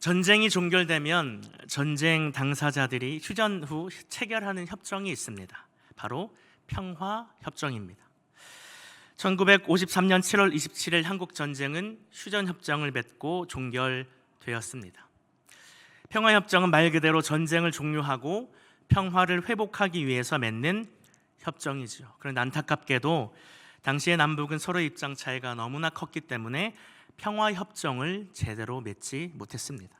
전쟁이 종결되면 전쟁 당사자들이 휴전 후 체결하는 협정이 있습니다. 바로 평화협정입니다. 1953년 7월 27일 한국전쟁은 휴전협정을 맺고 종결되었습니다. 평화협정은 말 그대로 전쟁을 종료하고 평화를 회복하기 위해서 맺는 협정이죠. 그런데 안타깝게도 당시의 남북은 서로의 입장 차이가 너무나 컸기 때문에 평화협정을 제대로 맺지 못했습니다.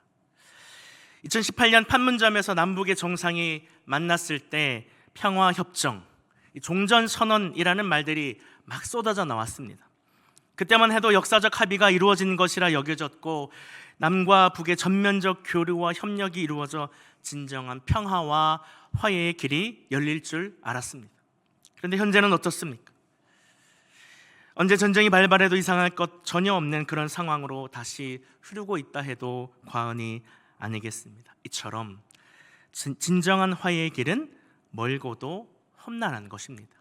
2018년 판문점에서 남북의 정상이 만났을 때 평화협정, 종전선언이라는 말들이 막 쏟아져 나왔습니다. 그때만 해도 역사적 합의가 이루어진 것이라 여겨졌고 남과 북의 전면적 교류와 협력이 이루어져 진정한 평화와 화해의 길이 열릴 줄 알았습니다. 그런데 현재는 어떻습니까? 언제 전쟁이 발발해도 이상할 것 전혀 없는 그런 상황으로 다시 흐르고 있다 해도 과언이 아니겠습니다. 이처럼 진정한 화해의 길은 멀고도 험난한 것입니다.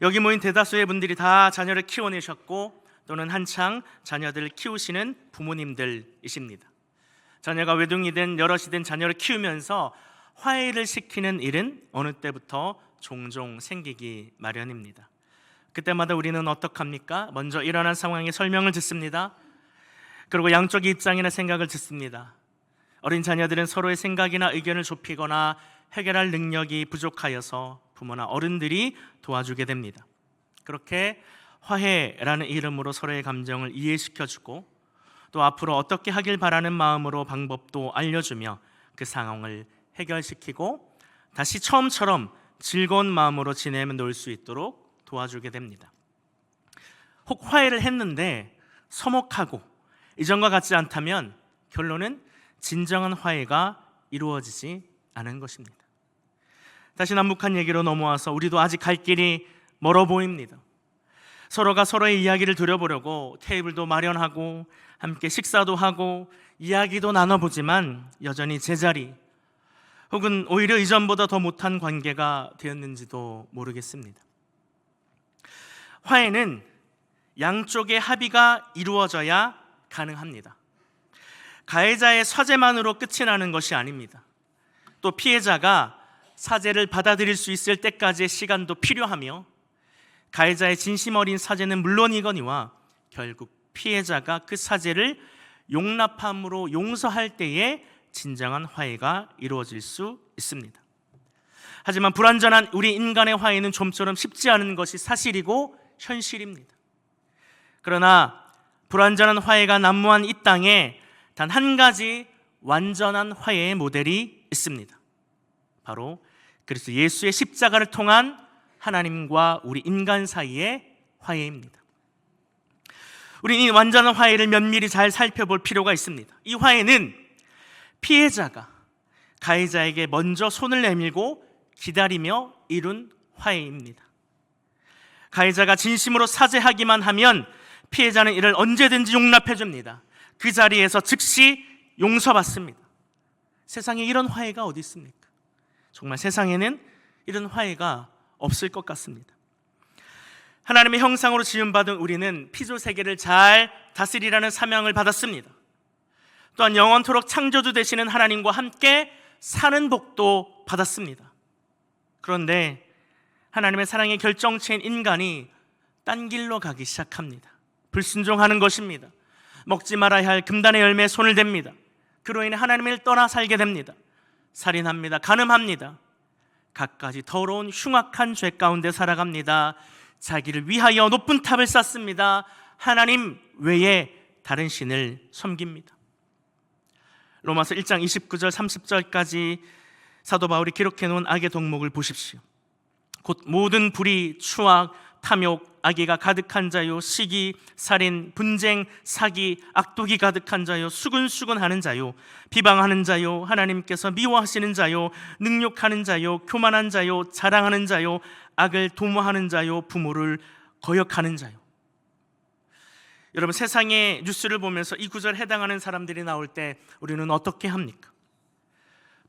여기 모인 대다수의 분들이 다 자녀를 키워내셨고 또는 한창 자녀들을 키우시는 부모님들이십니다. 자녀가 외동이든 여럿이든 자녀를 키우면서 화해를 시키는 일은 어느 때부터 종종 생기기 마련입니다. 그때마다 우리는 어떡합니까? 먼저 일어난 상황의 설명을 듣습니다. 그리고 양쪽의 입장이나 생각을 듣습니다. 어린 자녀들은 서로의 생각이나 의견을 좁히거나 해결할 능력이 부족하여서 부모나 어른들이 도와주게 됩니다. 그렇게 화해라는 이름으로 서로의 감정을 이해시켜주고 또 앞으로 어떻게 하길 바라는 마음으로 방법도 알려주며 그 상황을 해결시키고 다시 처음처럼 즐거운 마음으로 지내며 놀 수 있도록 도와주게 됩니다. 혹 화해를 했는데 서먹하고 이전과 같지 않다면 결론은 진정한 화해가 이루어지지 않은 것입니다. 다시 남북한 얘기로 넘어와서 우리도 아직 갈 길이 멀어 보입니다. 서로가 서로의 이야기를 들어보려고 테이블도 마련하고 함께 식사도 하고 이야기도 나눠보지만 여전히 제자리 혹은 오히려 이전보다 더 못한 관계가 되었는지도 모르겠습니다. 화해는 양쪽의 합의가 이루어져야 가능합니다. 가해자의 사죄만으로 끝이 나는 것이 아닙니다. 또 피해자가 사죄를 받아들일 수 있을 때까지의 시간도 필요하며 가해자의 진심 어린 사죄는 물론이거니와 결국 피해자가 그 사죄를 용납함으로 용서할 때에 진정한 화해가 이루어질 수 있습니다. 하지만 불완전한 우리 인간의 화해는 좀처럼 쉽지 않은 것이 사실이고 현실입니다. 그러나 불완전한 화해가 난무한 이 땅에 단 한 가지 완전한 화해의 모델이 있습니다. 바로 그리스도 예수의 십자가를 통한 하나님과 우리 인간 사이의 화해입니다. 우리는 이 완전한 화해를 면밀히 잘 살펴볼 필요가 있습니다. 이 화해는 피해자가 가해자에게 먼저 손을 내밀고 기다리며 이룬 화해입니다. 가해자가 진심으로 사죄하기만 하면 피해자는 이를 언제든지 용납해 줍니다. 그 자리에서 즉시 용서받습니다. 세상에 이런 화해가 어디 있습니까? 정말 세상에는 이런 화해가 없을 것 같습니다. 하나님의 형상으로 지음받은 우리는 피조 세계를 잘 다스리라는 사명을 받았습니다. 또한 영원토록 창조주 되시는 하나님과 함께 사는 복도 받았습니다. 그런데 하나님의 사랑의 결정체인 인간이 딴 길로 가기 시작합니다. 불순종하는 것입니다. 먹지 말아야 할 금단의 열매에 손을 댑니다. 그로 인해 하나님을 떠나 살게 됩니다. 살인합니다. 간음합니다. 갖가지 더러운 흉악한 죄 가운데 살아갑니다. 자기를 위하여 높은 탑을 쌓습니다. 하나님 외에 다른 신을 섬깁니다. 로마서 1장 29절 30절까지 사도 바울이 기록해 놓은 악의 덕목을 보십시오. 곧 모든 불의, 추악, 탐욕, 악의가 가득한 자요, 시기, 살인, 분쟁, 사기, 악독이 가득한 자요, 수근수근하는 자요, 비방하는 자요, 하나님께서 미워하시는 자요, 능욕하는 자요, 교만한 자요, 자랑하는 자요, 악을 도모하는 자요, 부모를 거역하는 자요. 여러분, 세상의 뉴스를 보면서 이 구절에 해당하는 사람들이 나올 때 우리는 어떻게 합니까?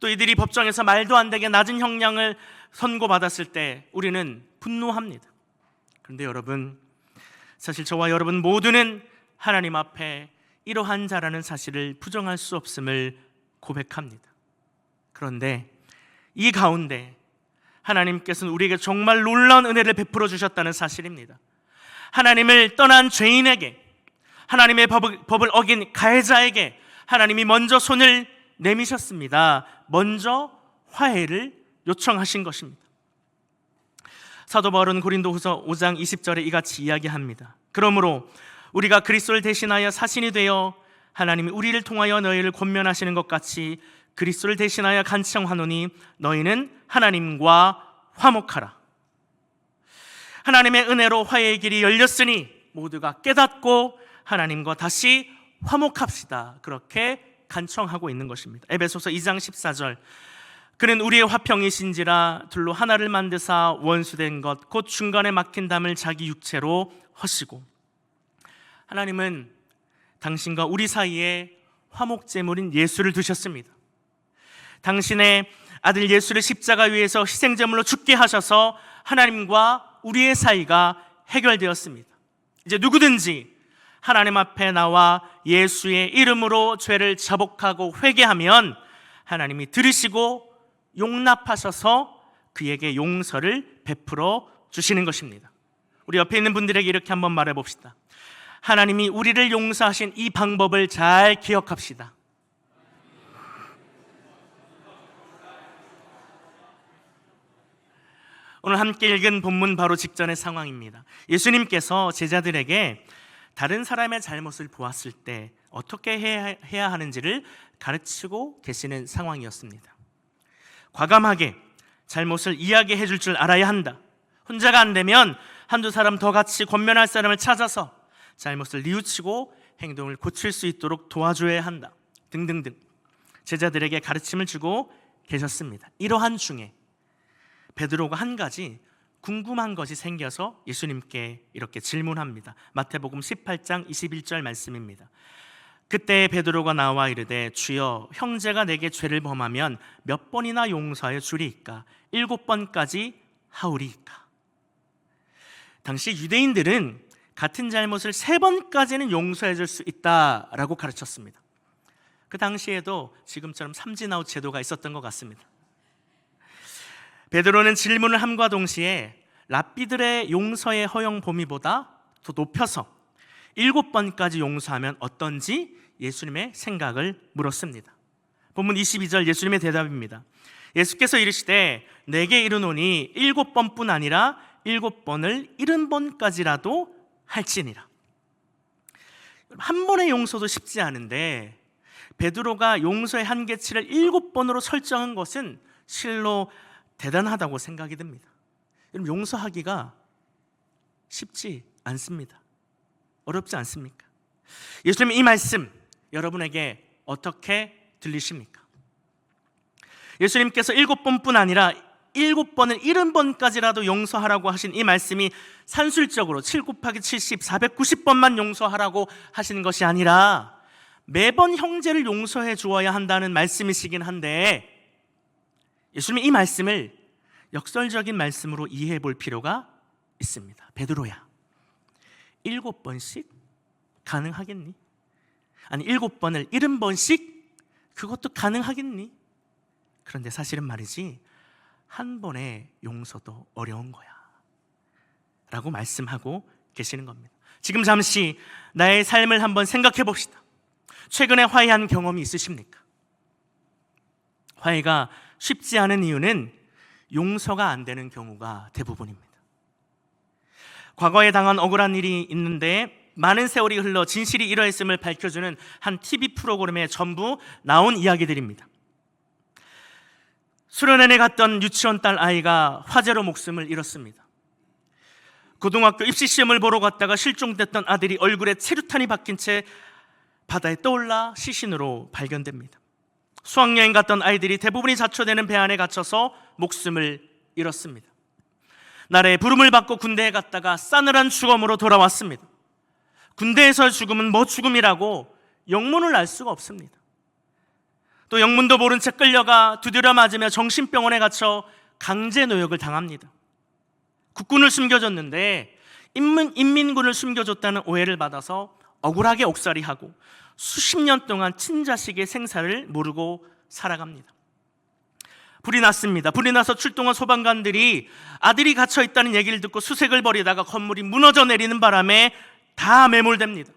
또 이들이 법정에서 말도 안 되게 낮은 형량을 선고받았을 때 우리는 분노합니다. 그런데 여러분, 사실 저와 여러분 모두는 하나님 앞에 이러한 자라는 사실을 부정할 수 없음을 고백합니다. 그런데 이 가운데 하나님께서는 우리에게 정말 놀라운 은혜를 베풀어 주셨다는 사실입니다. 하나님을 떠난 죄인에게, 하나님의 법을 어긴 가해자에게 하나님이 먼저 손을 내미셨습니다. 먼저 화해를 요청하신 것입니다. 사도 바울은 고린도후서 5장 20절에 이같이 이야기합니다. 그러므로 우리가 그리스도를 대신하여 사신이 되어 하나님이 우리를 통하여 너희를 권면하시는 것 같이 그리스도를 대신하여 간청하노니 너희는 하나님과 화목하라. 하나님의 은혜로 화해의 길이 열렸으니 모두가 깨닫고 하나님과 다시 화목합시다. 그렇게 간청하고 있는 것입니다. 에베소서 2장 14절, 그는 우리의 화평이신지라 둘로 하나를 만드사 원수된 것 곧 중간에 막힌 담을 자기 육체로 허시고. 하나님은 당신과 우리 사이에 화목제물인 예수를 두셨습니다. 당신의 아들 예수를 십자가 위에서 희생제물로 죽게 하셔서 하나님과 우리의 사이가 해결되었습니다. 이제 누구든지 하나님 앞에 나와 예수의 이름으로 죄를 자복하고 회개하면 하나님이 들으시고 용납하셔서 그에게 용서를 베풀어 주시는 것입니다. 우리 옆에 있는 분들에게 이렇게 한번 말해 봅시다. 하나님이 우리를 용서하신 이 방법을 잘 기억합시다. 오늘 함께 읽은 본문 바로 직전의 상황입니다. 예수님께서 제자들에게 다른 사람의 잘못을 보았을 때 어떻게 해야 하는지를 가르치고 계시는 상황이었습니다. 과감하게 잘못을 이야기해 줄 줄 알아야 한다. 혼자가 안 되면 한두 사람 더 같이 권면할 사람을 찾아서 잘못을 뉘우치고 행동을 고칠 수 있도록 도와줘야 한다. 등등등 제자들에게 가르침을 주고 계셨습니다. 이러한 중에 베드로가 한 가지 궁금한 것이 생겨서 예수님께 이렇게 질문합니다. 마태복음 18장 21절 말씀입니다. 그때 베드로가 나와 이르되 주여 형제가 내게 죄를 범하면 몇 번이나 용서하여 주리이까? 7번까지 하오리이까? 당시 유대인들은 같은 잘못을 3번까지는 용서해 줄 수 있다라고 가르쳤습니다. 그 당시에도 지금처럼 삼진아웃 제도가 있었던 것 같습니다. 베드로는 질문을 함과 동시에 랍비들의 용서의 허용 범위보다 더 높여서 7번까지 용서하면 어떤지 예수님의 생각을 물었습니다. 본문 22절 예수님의 대답입니다. 예수께서 이르시되 내게 이르노니 7번뿐 아니라 7번을 70번까지라도 할지니라. 한 번의 용서도 쉽지 않은데 베드로가 용서의 한계치를 7번으로 설정한 것은 실로 대단하다고 생각이 듭니다. 여러분, 용서하기가 쉽지 않습니다. 어렵지 않습니까? 예수님 이 말씀 여러분에게 어떻게 들리십니까? 예수님께서 7번뿐 아니라 7번을 70번까지라도 용서하라고 하신 이 말씀이 산술적으로 7 곱하기 70, 490번만 용서하라고 하시는 것이 아니라 매번 형제를 용서해 주어야 한다는 말씀이시긴 한데 예수님이 이 말씀을 역설적인 말씀으로 이해해 볼 필요가 있습니다. 베드로야, 7번씩 가능하겠니? 아니 7번을 70번씩 그것도 가능하겠니? 그런데 사실은 말이지 한 번의 용서도 어려운 거야 라고 말씀하고 계시는 겁니다. 지금 잠시 나의 삶을 한번 생각해 봅시다. 최근에 화해한 경험이 있으십니까? 화해가 쉽지 않은 이유는 용서가 안 되는 경우가 대부분입니다. 과거에 당한 억울한 일이 있는데 많은 세월이 흘러 진실이 이러했음을 밝혀주는 한 TV 프로그램에 전부 나온 이야기들입니다. 수련회에 갔던 유치원 딸 아이가 화재로 목숨을 잃었습니다. 고등학교 입시시험을 보러 갔다가 실종됐던 아들이 얼굴에 체류탄이 박힌 채 바다에 떠올라 시신으로 발견됩니다. 수학여행 갔던 아이들이 대부분이 자초되는 배 안에 갇혀서 목숨을 잃었습니다. 나라의 부름을 받고 군대에 갔다가 싸늘한 죽음으로 돌아왔습니다. 군대에서의 죽음은 뭐 죽음이라고 영문을 알 수가 없습니다. 또 영문도 모른 채 끌려가 두드려 맞으며 정신병원에 갇혀 강제 노역을 당합니다. 국군을 숨겨줬는데 인민군을 숨겨줬다는 오해를 받아서 억울하게 옥살이하고 수십 년 동안 친자식의 생사를 모르고 살아갑니다. 불이 났습니다. 불이 나서 출동한 소방관들이 아들이 갇혀 있다는 얘기를 듣고 수색을 벌이다가 건물이 무너져 내리는 바람에 다 매몰됩니다.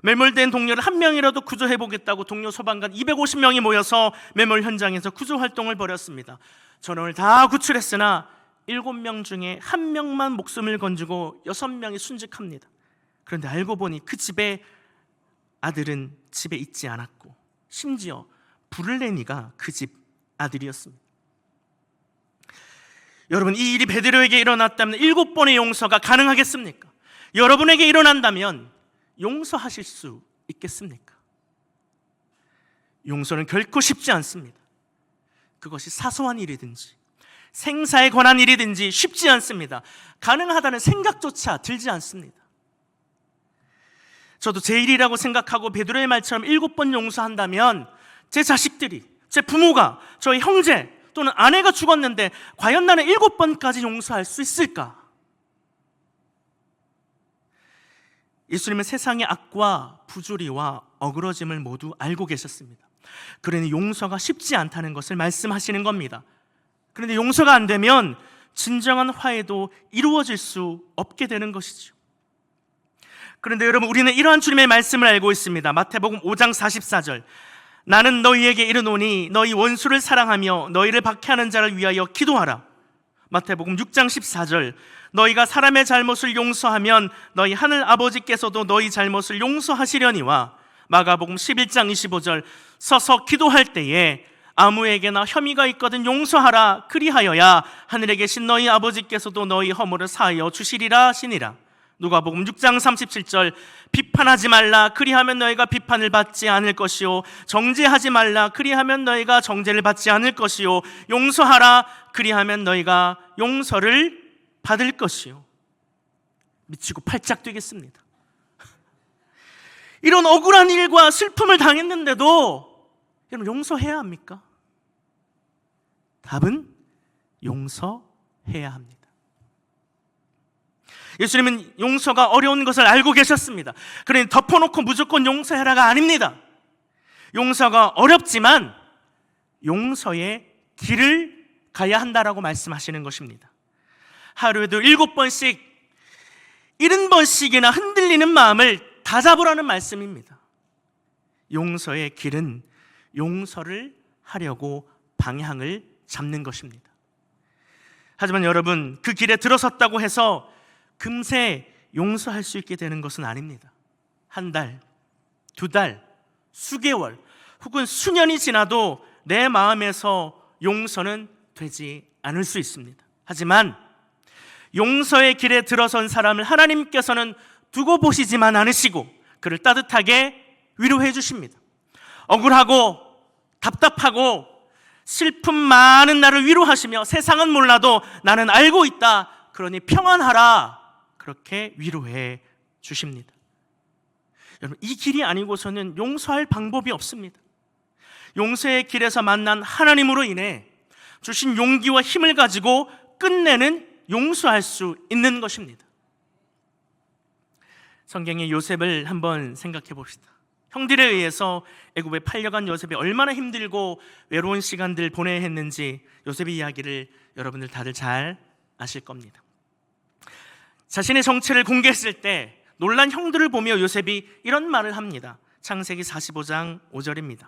매몰된 동료를 한 명이라도 구조해보겠다고 동료 소방관 250명이 모여서 매몰 현장에서 구조 활동을 벌였습니다. 전원을 다 구출했으나 7명 중에 1명만 목숨을 건지고 6명이 순직합니다. 그런데 알고 보니 그 집에 아들은 집에 있지 않았고 심지어 불을 낸 이가 그 집 아들이었습니다. 여러분, 이 일이 베드로에게 일어났다면 7번의 용서가 가능하겠습니까? 여러분에게 일어난다면 용서하실 수 있겠습니까? 용서는 결코 쉽지 않습니다. 그것이 사소한 일이든지 생사에 관한 일이든지 쉽지 않습니다. 가능하다는 생각조차 들지 않습니다. 저도 제 일이라고 생각하고 베드로의 말처럼 7번 용서한다면 제 자식들이, 제 부모가, 저희 형제 또는 아내가 죽었는데 과연 나는 7번까지 용서할 수 있을까? 예수님은 세상의 악과 부조리와 어그러짐을 모두 알고 계셨습니다. 그러니 용서가 쉽지 않다는 것을 말씀하시는 겁니다. 그런데 용서가 안 되면 진정한 화해도 이루어질 수 없게 되는 것이죠. 그런데 여러분, 우리는 이러한 주님의 말씀을 알고 있습니다. 마태복음 5장 44절, 나는 너희에게 이르노니 너희 원수를 사랑하며 너희를 박해하는 자를 위하여 기도하라. 마태복음 6장 14절, 너희가 사람의 잘못을 용서하면 너희 하늘 아버지께서도 너희 잘못을 용서하시려니와. 마가복음 11장 25절, 서서 기도할 때에 아무에게나 혐의가 있거든 용서하라. 그리하여야 하늘에 계신 너희 아버지께서도 너희 허물을 사하여 주시리라 하시니라. 누가복음 6장 37절, 비판하지 말라. 그리하면 너희가 비판을 받지 않을 것이요, 정죄하지 말라. 그리하면 너희가 정죄를 받지 않을 것이요, 용서하라. 그리하면 너희가 용서를 받을 것이요. 미치고 팔짝 뛰겠습니다. 이런 억울한 일과 슬픔을 당했는데도 여러분, 용서해야 합니까? 답은 용서해야 합니다. 예수님은 용서가 어려운 것을 알고 계셨습니다. 그러니 덮어놓고 무조건 용서해라가 아닙니다. 용서가 어렵지만 용서의 길을 가야 한다라고 말씀하시는 것입니다. 하루에도 7번씩 70번씩이나 흔들리는 마음을 다잡으라는 말씀입니다. 용서의 길은 용서를 하려고 방향을 잡는 것입니다. 하지만 여러분, 그 길에 들어섰다고 해서 금세 용서할 수 있게 되는 것은 아닙니다. 한 달, 2달, 수개월 혹은 수년이 지나도 내 마음에서 용서는 되지 않을 수 있습니다. 하지만 용서의 길에 들어선 사람을 하나님께서는 두고 보시지만 않으시고 그를 따뜻하게 위로해 주십니다. 억울하고 답답하고 슬픔 많은 나를 위로하시며 세상은 몰라도 나는 알고 있다, 그러니 평안하라, 그렇게 위로해 주십니다. 여러분, 이 길이 아니고서는 용서할 방법이 없습니다. 용서의 길에서 만난 하나님으로 인해 주신 용기와 힘을 가지고 끝내는 용서할 수 있는 것입니다. 성경의 요셉을 한번 생각해 봅시다. 형들에 의해서 애굽에 팔려간 요셉이 얼마나 힘들고 외로운 시간들 보내야 했는지 요셉의 이야기를 여러분들 다들 잘 아실 겁니다. 자신의 정체를 공개했을 때 놀란 형들을 보며 요셉이 이런 말을 합니다. 창세기 45장 5절입니다.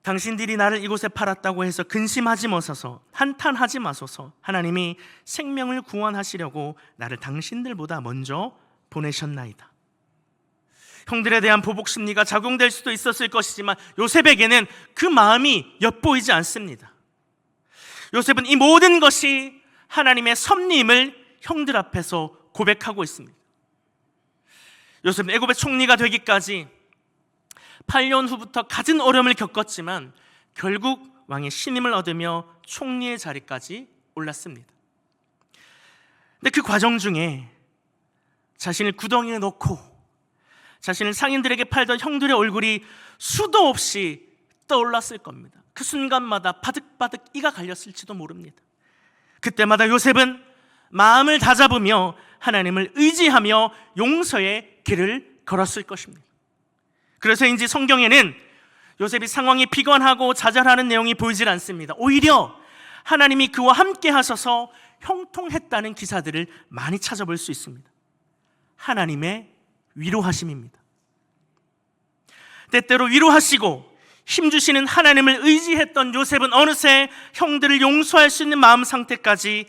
당신들이 나를 이곳에 팔았다고 해서 근심하지 마소서, 한탄하지 마소서. 하나님이 생명을 구원하시려고 나를 당신들보다 먼저 보내셨나이다. 형들에 대한 보복 심리가 작용될 수도 있었을 것이지만 요셉에게는 그 마음이 엿보이지 않습니다. 요셉은 이 모든 것이 하나님의 섭리임을 형들 앞에서 고백하고 있습니다. 요셉은 애굽의 총리가 되기까지 8년 후부터 갖은 어려움을 겪었지만 결국 왕의 신임을 얻으며 총리의 자리까지 올랐습니다. 근데 그 과정 중에 자신을 구덩이에 넣고 자신을 상인들에게 팔던 형들의 얼굴이 수도 없이 떠올랐을 겁니다. 그 순간마다 바득바득 이가 갈렸을지도 모릅니다. 그때마다 요셉은 마음을 다잡으며 하나님을 의지하며 용서의 길을 걸었을 것입니다. 그래서인지 성경에는 요셉이 상황이 비관하고 좌절하는 내용이 보이질 않습니다. 오히려 하나님이 그와 함께 하셔서 형통했다는 기사들을 많이 찾아볼 수 있습니다. 하나님의 위로하심입니다. 때때로 위로하시고 힘주시는 하나님을 의지했던 요셉은 어느새 형들을 용서할 수 있는 마음 상태까지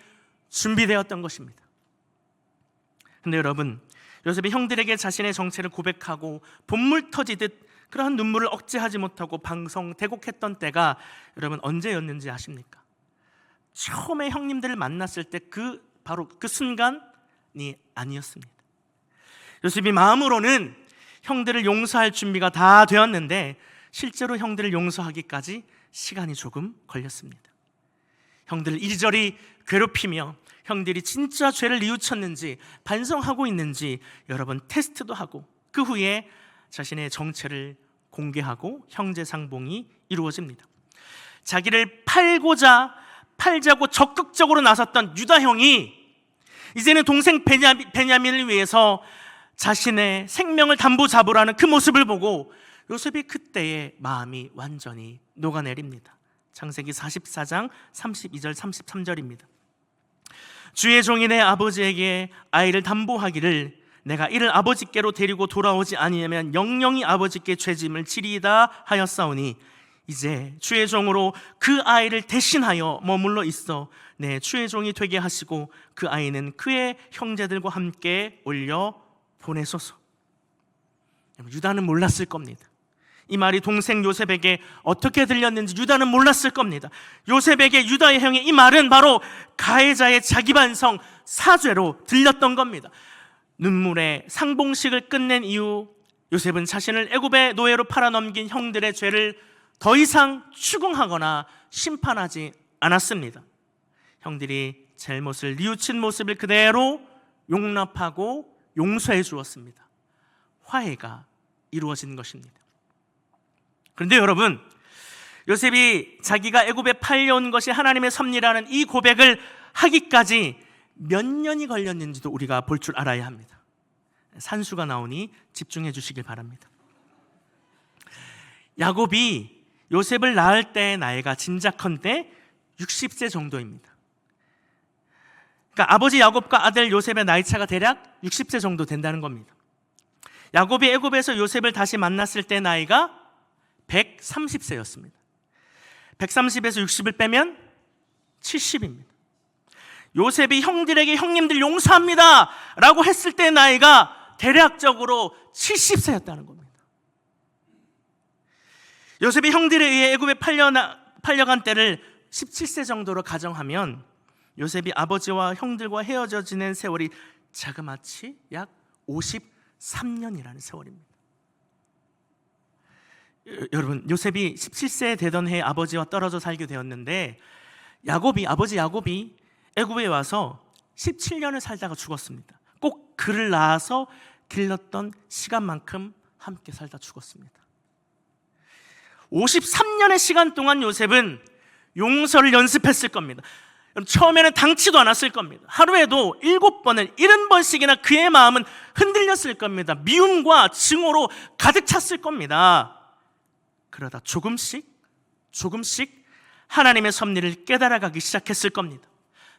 준비되었던 것입니다. 근데 여러분, 요셉이 형들에게 자신의 정체를 고백하고 본물 터지듯 그러한 눈물을 억제하지 못하고 방성대곡했던 때가 여러분 언제였는지 아십니까? 처음에 형님들을 만났을 때 바로 그 순간이 아니었습니다. 요셉이 마음으로는 형들을 용서할 준비가 다 되었는데 실제로 형들을 용서하기까지 시간이 조금 걸렸습니다. 형들을 이리저리 괴롭히며 형들이 진짜 죄를 뉘우쳤는지 반성하고 있는지 여러분 테스트도 하고 그 후에 자신의 정체를 공개하고 형제 상봉이 이루어집니다. 자기를 팔자고 적극적으로 나섰던 유다 형이 이제는 동생 베냐민을 위해서 자신의 생명을 담보 잡으라는 그 모습을 보고 요셉이 그때의 마음이 완전히 녹아내립니다. 창세기 44장 32절 33절입니다. 주의 종이 내 아버지에게 아이를 담보하기를 내가 이를 아버지께로 데리고 돌아오지 아니하면 영영이 아버지께 죄짐을 지리이다 하였사오니 이제 주의 종으로 그 아이를 대신하여 머물러 있어 내 주의 종이 되게 하시고 그 아이는 그의 형제들과 함께 올려 보내소서. 유다는 몰랐을 겁니다. 이 말이 동생 요셉에게 어떻게 들렸는지 유다는 몰랐을 겁니다. 요셉에게 유다의 형의 이 말은 바로 가해자의 자기 반성, 사죄로 들렸던 겁니다. 눈물의 상봉식을 끝낸 이후 요셉은 자신을 애굽의 노예로 팔아넘긴 형들의 죄를 더 이상 추궁하거나 심판하지 않았습니다. 형들이 잘못을 뉘우친 모습을 그대로 용납하고 용서해 주었습니다. 화해가 이루어진 것입니다. 그런데 여러분, 요셉이 자기가 애굽에 팔려온 것이 하나님의 섭리라는 이 고백을 하기까지 몇 년이 걸렸는지도 우리가 볼 줄 알아야 합니다. 산수가 나오니 집중해 주시길 바랍니다. 야곱이 요셉을 낳을 때의 나이가 짐작컨대 60세 정도입니다. 그러니까 아버지 야곱과 아들 요셉의 나이 차가 대략 60세 정도 된다는 겁니다. 야곱이 애굽에서 요셉을 다시 만났을 때 나이가 130세였습니다. 130에서 60을 빼면 70입니다. 요셉이 형들에게 형님들 용서합니다 라고 했을 때 나이가 대략적으로 70세였다는 겁니다. 요셉이 형들에 의해 애굽에 팔려간 때를 17세 정도로 가정하면 요셉이 아버지와 형들과 헤어져 지낸 세월이 자그마치 약 53년이라는 세월입니다. 여러분, 요셉이 17세 되던 해에 아버지와 떨어져 살게 되었는데 아버지 야곱이 애굽에 와서 17년을 살다가 죽었습니다. 꼭 그를 낳아서 길렀던 시간만큼 함께 살다 죽었습니다. 53년의 시간 동안 요셉은 용서를 연습했을 겁니다. 처음에는 당치도 않았을 겁니다. 하루에도 7번을 70번씩이나 그의 마음은 흔들렸을 겁니다. 미움과 증오로 가득 찼을 겁니다. 그러다 조금씩 하나님의 섭리를 깨달아가기 시작했을 겁니다.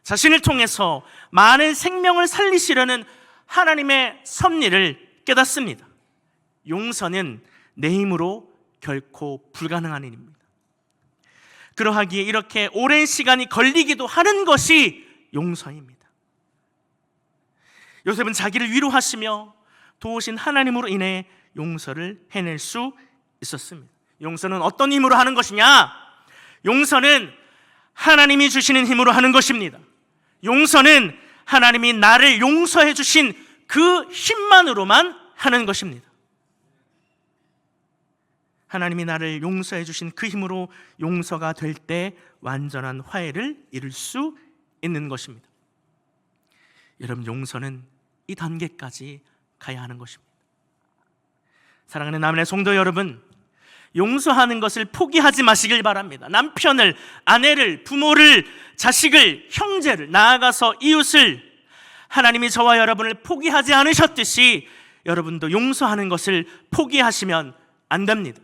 자신을 통해서 많은 생명을 살리시려는 하나님의 섭리를 깨닫습니다. 용서는 내 힘으로 결코 불가능한 일입니다. 그러하기에 이렇게 오랜 시간이 걸리기도 하는 것이 용서입니다. 요셉은 자기를 위로하시며 도우신 하나님으로 인해 용서를 해낼 수 있었습니다. 용서는 어떤 힘으로 하는 것이냐? 용서는 하나님이 주시는 힘으로 하는 것입니다. 용서는 하나님이 나를 용서해 주신 그 힘만으로만 하는 것입니다. 하나님이 나를 용서해 주신 그 힘으로 용서가 될 때 완전한 화해를 이룰 수 있는 것입니다. 여러분, 용서는 이 단계까지 가야 하는 것입니다. 사랑하는 남의 성도 여러분, 용서하는 것을 포기하지 마시길 바랍니다. 남편을, 아내를, 부모를, 자식을, 형제를, 나아가서 이웃을 하나님이 저와 여러분을 포기하지 않으셨듯이 여러분도 용서하는 것을 포기하시면 안 됩니다.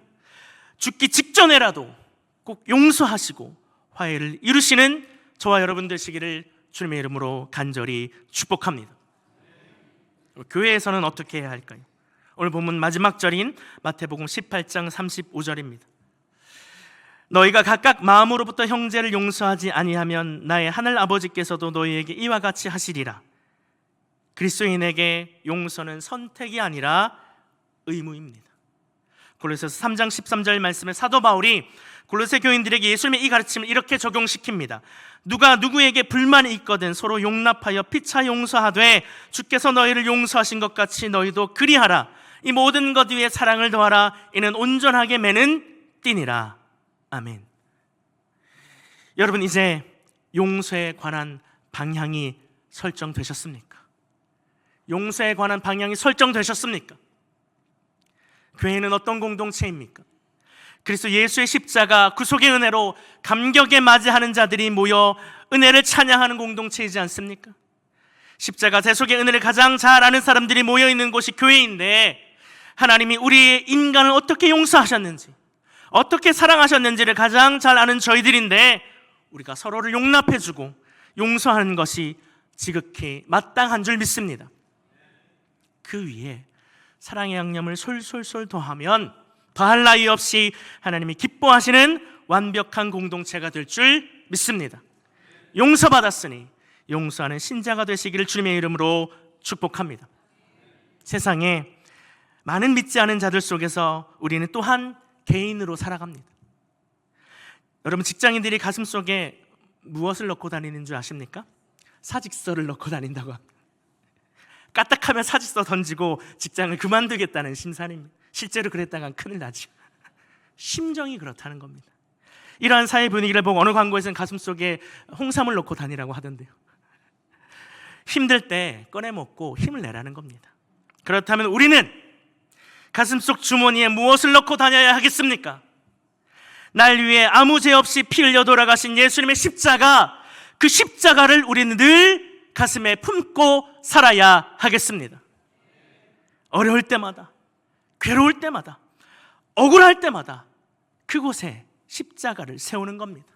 죽기 직전에라도 꼭 용서하시고 화해를 이루시는 저와 여러분 되시기를 주님의 이름으로 간절히 축복합니다. 교회에서는 어떻게 해야 할까요? 오늘 본문 마지막 절인 마태복음 18장 35절입니다. 너희가 각각 마음으로부터 형제를 용서하지 아니하면 나의 하늘 아버지께서도 너희에게 이와 같이 하시리라. 그리스도인에게 용서는 선택이 아니라 의무입니다. 골로새서 3장 13절 말씀에 사도 바울이 골로새 교인들에게 예수님의 이 가르침을 이렇게 적용시킵니다. 누가 누구에게 불만이 있거든 서로 용납하여 피차 용서하되 주께서 너희를 용서하신 것 같이 너희도 그리하라. 이 모든 것 위에 사랑을 더하라. 이는 온전하게 매는 띠니라. 아멘. 여러분, 이제 용서에 관한 방향이 설정되셨습니까? 용서에 관한 방향이 설정되셨습니까? 교회는 어떤 공동체입니까? 그리스도 예수의 십자가 구속의 은혜로 감격에 맞이하는 자들이 모여 은혜를 찬양하는 공동체이지 않습니까? 십자가 대속의 은혜를 가장 잘 아는 사람들이 모여있는 곳이 교회인데, 하나님이 우리의 인간을 어떻게 용서하셨는지, 어떻게 사랑하셨는지를 가장 잘 아는 저희들인데, 우리가 서로를 용납해주고 용서하는 것이 지극히 마땅한 줄 믿습니다. 그 위에 사랑의 양념을 솔솔솔 더하면 더할 나위 없이 하나님이 기뻐하시는 완벽한 공동체가 될 줄 믿습니다. 용서받았으니 용서하는 신자가 되시기를 주님의 이름으로 축복합니다. 세상에 많은 믿지 않은 자들 속에서 우리는 또한 개인으로 살아갑니다. 여러분, 직장인들이 가슴속에 무엇을 넣고 다니는 줄 아십니까? 사직서를 넣고 다닌다고 합니다. 까딱하면 사직서 던지고 직장을 그만두겠다는 심산입니다. 실제로 그랬다간 큰일 나죠. 심정이 그렇다는 겁니다. 이러한 사회 분위기를 보고 어느 광고에서는 가슴속에 홍삼을 넣고 다니라고 하던데요. 힘들 때 꺼내 먹고 힘을 내라는 겁니다. 그렇다면 우리는 가슴속 주머니에 무엇을 넣고 다녀야 하겠습니까? 날 위해 아무 죄 없이 피 흘려 돌아가신 예수님의 십자가, 그 십자가를 우리는 늘 가슴에 품고 살아야 하겠습니다. 어려울 때마다, 괴로울 때마다, 억울할 때마다 그곳에 십자가를 세우는 겁니다.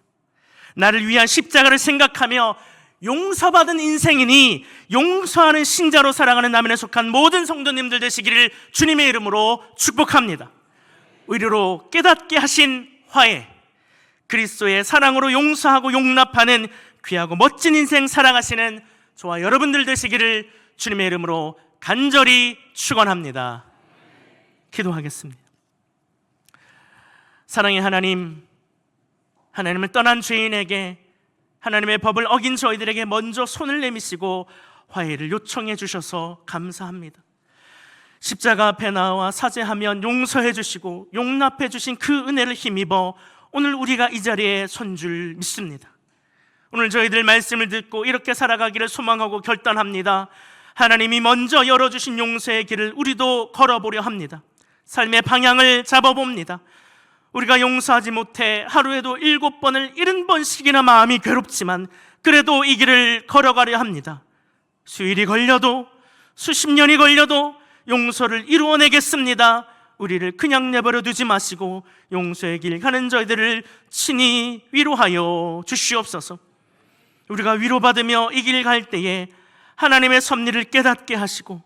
나를 위한 십자가를 생각하며 용서받은 인생이니 용서하는 신자로 살아가는 나면에 속한 모든 성도님들 되시기를 주님의 이름으로 축복합니다. 의리로 깨닫게 하신 화해, 그리스도의 사랑으로 용서하고 용납하는 귀하고 멋진 인생 살아가시는 저와 여러분들 되시기를 주님의 이름으로 간절히 축원합니다. 기도하겠습니다. 사랑의 하나님, 하나님을 떠난 죄인에게, 하나님의 법을 어긴 저희들에게 먼저 손을 내미시고 화해를 요청해 주셔서 감사합니다. 십자가 앞에 나와 사죄하면 용서해 주시고 용납해 주신 그 은혜를 힘입어 오늘 우리가 이 자리에 선 줄 믿습니다. 오늘 저희들 말씀을 듣고 이렇게 살아가기를 소망하고 결단합니다. 하나님이 먼저 열어주신 용서의 길을 우리도 걸어보려 합니다. 삶의 방향을 잡아봅니다. 우리가 용서하지 못해 하루에도 7번을 70번씩이나 마음이 괴롭지만 그래도 이 길을 걸어가려 합니다. 수일이 걸려도 수십 년이 걸려도 용서를 이루어내겠습니다. 우리를 그냥 내버려 두지 마시고 용서의 길 가는 저희들을 친히 위로하여 주시옵소서. 우리가 위로받으며 이 길 갈 때에 하나님의 섭리를 깨닫게 하시고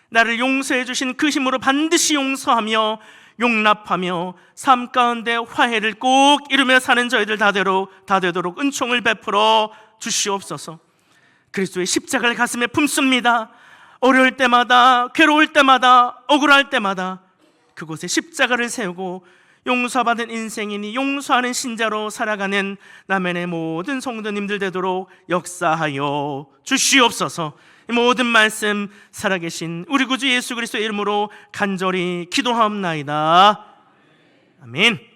나를 용서해 주신 그 힘으로 반드시 용서하며 용납하며 삶 가운데 화해를 꼭 이루며 사는 저희들 다 되도록 은총을 베풀어 주시옵소서. 그리스도의 십자가를 가슴에 품습니다. 어려울 때마다, 괴로울 때마다, 억울할 때마다 그곳에 십자가를 세우고 용서받은 인생이니 용서하는 신자로 살아가는 남현의 모든 성도님들 되도록 역사하여 주시옵소서. 이 모든 말씀 살아계신 우리 구주 예수 그리스도의 이름으로 간절히 기도하옵나이다. 아멘.